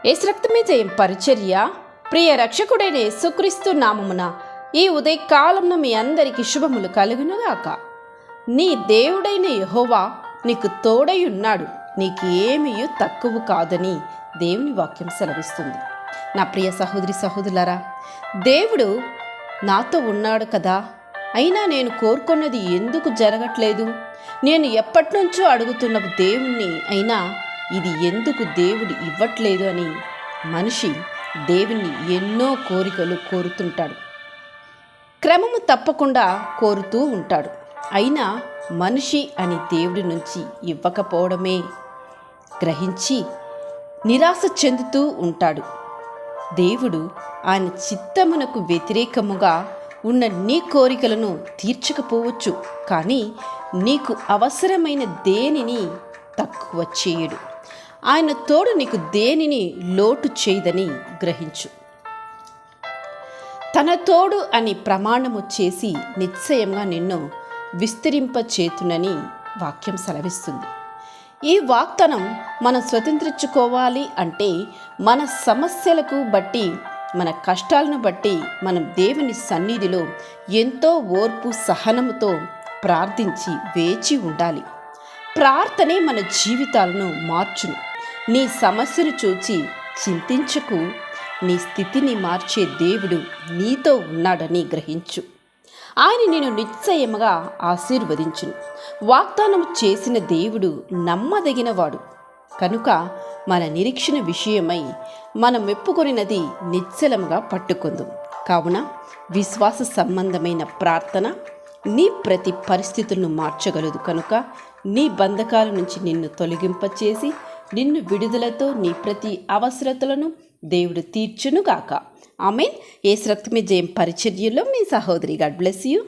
యేసు రక్తమే జయం పరిచర్య. ప్రియ రక్షకుడైన యేసుక్రీస్తు నామమున ఈ ఉదయకాలంలో మీ అందరికీ శుభములు కలుగునుగాక. నీ దేవుడైన యెహోవా నీకు తోడై ఉన్నాడు, నీకు ఏమీ తక్కువ కాదని దేవుని వాక్యం సెలవిస్తుంది. నా ప్రియ సహోదరి సహోదరులారా, దేవుడు నాతో ఉన్నాడు కదా, అయినా నేను కోరుకున్నది ఎందుకు జరగట్లేదు, నేను ఎప్పటి నుంచో అడుగుతున్న దేవుణ్ణి అయినా ఇది ఎందుకు దేవుడు ఇవ్వట్లేదు అని మనిషి దేవుణ్ణి ఎన్నో కోరికలు కోరుతుంటాడు, క్రమము తప్పకుండా కోరుతూ ఉంటాడు. అయినా మనిషి అని దేవుడి నుంచి ఇవ్వకపోవడమే గ్రహించి నిరాశ చెందుతూ ఉంటాడు. దేవుడు ఆయన చిత్తమునకు వ్యతిరేకముగా ఉన్న నీ కోరికలను తీర్చకపోవచ్చు, కానీ నీకు అవసరమైన దేనిని తక్కువ చేయడు. ఆయన తోడు నీకు దేనిని లోటు చేయదని గ్రహించు. తన తోడు అని ప్రమాణము చేసి నిశ్చయంగా నిన్ను విస్తరింపచేతునని వాక్యం సెలవిస్తుంది. ఈ వాగ్దానం మనం స్వతంత్రించుకోవాలి అంటే మన సమస్యలకు బట్టి, మన కష్టాలను బట్టి మనం దేవుని సన్నిధిలో ఎంతో ఓర్పు సహనముతో ప్రార్థించి వేచి ఉండాలి. ప్రార్థనే మన జీవితాలను మార్చును. నీ సమస్యను చూచి చింతించకు, నీ స్థితిని మార్చే దేవుడు నీతో ఉన్నాడని గ్రహించు. ఆయన నేను నిశ్చయముగా ఆశీర్వదించును. వాగ్దానం చేసిన దేవుడు నమ్మదగినవాడు కనుక మన నిరీక్షణ విషయమై మనం మెప్పుకొనినది నిశ్చలముగా పట్టుకుందాం. కావున విశ్వాస సంబంధమైన ప్రార్థన నీ ప్రతి పరిస్థితులను మార్చగలదు కనుక నీ బంధకాల నుంచి నిన్ను తొలగింపచేసి నిన్ను విడుదలతో నీ ప్రతి అవసరతలను దేవుడు తీర్చునుగాక. ఆమేన్. యేసు రక్తమే జయం పరిచర్యలో మీ సహోదరి. God bless you.